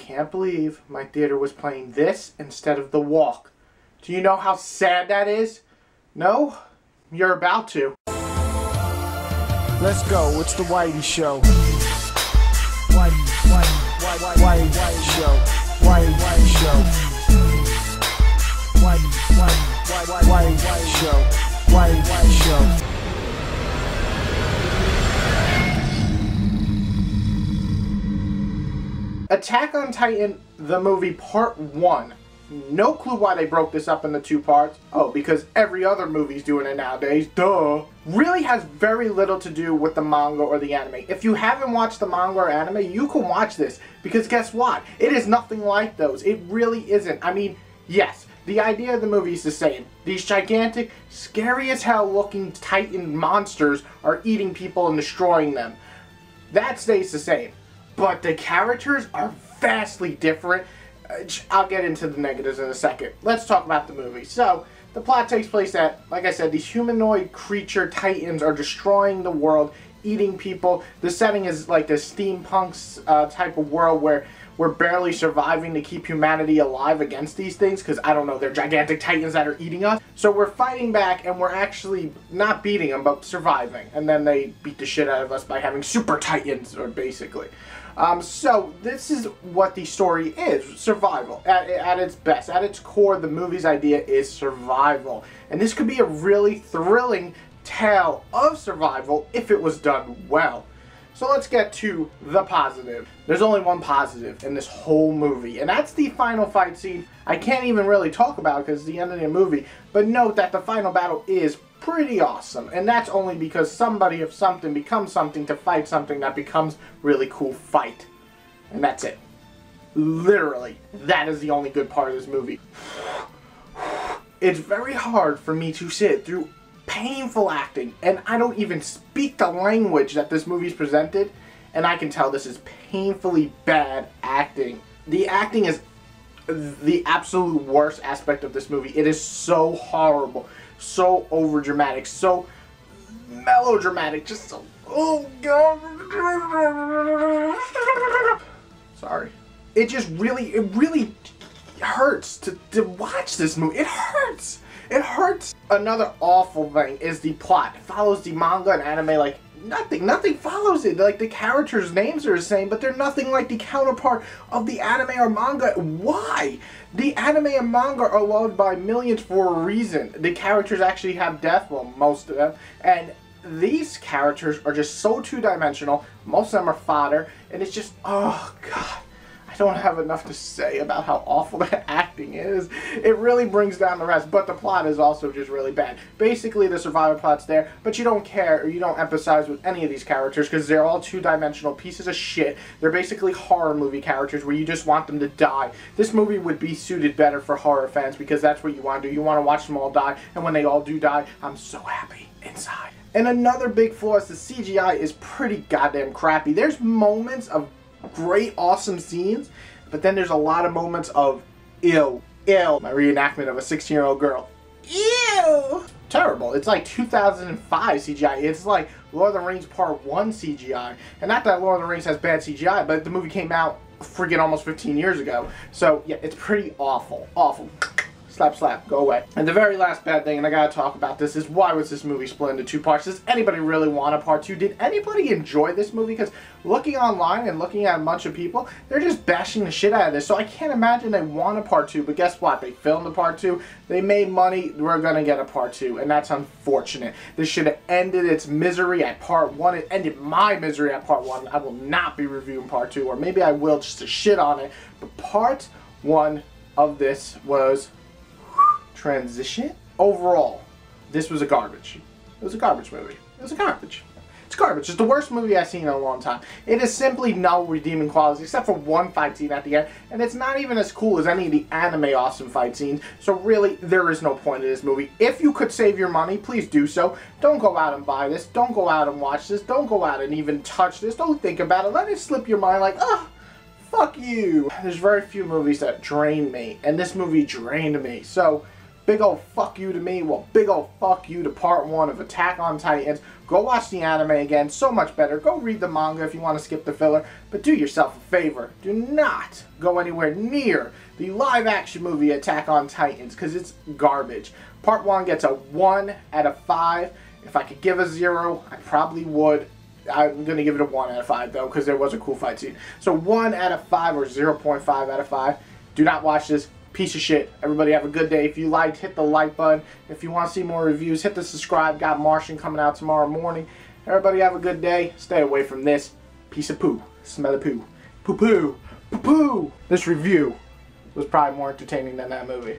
can't believe my theater was playing this instead of The Walk. Do you know how sad that is? No? You're about to. Let's go. It's the Whitey Show. Whitey Show. Whitey Show. Whitey Show. Whitey Show. Attack on Titan, the movie Part 1. No clue why they broke this up into 2 parts. Oh, because every other movie's doing it nowadays. Duh. Really has very little to do with the manga or the anime. If you haven't watched the manga or anime, you can watch this. Because guess what? It is nothing like those. It really isn't. I mean, yes, the idea of the movie is the same. These gigantic, scary as hell looking Titan monsters are eating people and destroying them. That stays the same. But the characters are vastly different. I'll get into the negatives in a second. Let's talk about the movie. So, the plot takes place that, like I said, these humanoid creature titans are destroying the world, eating people. The setting is like the steampunk type of world where we're barely surviving to keep humanity alive against these things because, I don't know, they're gigantic titans that are eating us. So we're fighting back and we're actually not beating them, but surviving. And then they beat the shit out of us by having super titans, or basically. So this is what the story is, survival, at its best. At its core, the movie's idea is survival. And this could be a really thrilling tale of survival if it was done well. So let's get to the positive. There's only one positive in this whole movie, and that's the final fight scene. I can't even really talk about it because it's the end of the movie, but note that the final battle is pretty awesome, and that's only because somebody of something becomes something to fight something that becomes really cool fight. And that's it. Literally, that is the only good part of this movie. It's very hard for me to sit through painful acting, and I don't even speak the language that this movie's presented, and I can tell this is painfully bad acting. The acting is the absolute worst aspect of this movie. It is so horrible, so overdramatic, so melodramatic, just so, oh god. Sorry. It really hurts to watch this movie. It hurts. It hurts. Another awful thing is the plot. It follows the manga and anime like nothing. Nothing follows it. Like, the characters' names are the same, but they're nothing like the counterpart of the anime or manga. Why? The anime and manga are loved by millions for a reason. The characters actually have depth, well, most of them, and these characters are just so two-dimensional. Most of them are fodder, and it's just, oh god. I don't have enough to say about how awful that acting is. It really brings down the rest, but the plot is also just really bad. Basically, the survival plot's there, but you don't care or you don't empathize with any of these characters because they're all two-dimensional pieces of shit. They're basically horror movie characters where you just want them to die. This movie would be suited better for horror fans because that's what you want to do. You want to watch them all die, and when they all do die, I'm so happy inside. And another big flaw is the CGI is pretty goddamn crappy. There's moments of great, awesome scenes, but then there's a lot of moments of ew. My reenactment of a 16-year-old girl. Ew! Terrible. It's like 2005 CGI. It's like Lord of the Rings Part 1 CGI. And not that Lord of the Rings has bad CGI, but the movie came out freaking almost 15 years ago. So, yeah, it's pretty awful. Awful. Slap, slap, go away. And the very last bad thing, and I gotta talk about this, is why was this movie split into 2 parts? Does anybody really want a part 2? Did anybody enjoy this movie? Because looking online and looking at a bunch of people, they're just bashing the shit out of this. So I can't imagine they want a part 2, but guess what? They filmed a part 2, they made money, we're gonna get a part 2, and that's unfortunate. This should have ended its misery at part 1. It ended my misery at part 1. I will not be reviewing part 2, or maybe I will just to shit on it. But part 1 of this was transition. Overall, this was a garbage. It was a garbage movie. It was a garbage. It's garbage. It's the worst movie I've seen in a long time. It is simply no redeeming qualities except for one fight scene at the end, and it's not even as cool as any of the anime awesome fight scenes, so really, there is no point in this movie. If you could save your money, please do so. Don't go out and buy this. Don't go out and watch this. Don't go out and even touch this. Don't think about it. Let it slip your mind like, oh, fuck you. There's very few movies that drain me, and this movie drained me, so big old fuck you to me. Well, big old fuck you to part 1 of Attack on Titans. Go watch the anime again. So much better. Go read the manga if you want to skip the filler. But do yourself a favor. Do not go anywhere near the live-action movie Attack on Titans, because it's garbage. Part 1 gets a 1 out of 5. If I could give a 0, I probably would. I'm going to give it a 1 out of 5, though, because there was a cool fight scene. So 1 out of 5 or 0.5 out of 5. Do not watch this. Piece of shit. Everybody have a good day. If you liked, hit the like button. If you want to see more reviews, hit the subscribe. Got Martian coming out tomorrow morning. Everybody have a good day. Stay away from this piece of poo. Smell of poo. Poo poo. Poo poo. This review was probably more entertaining than that movie.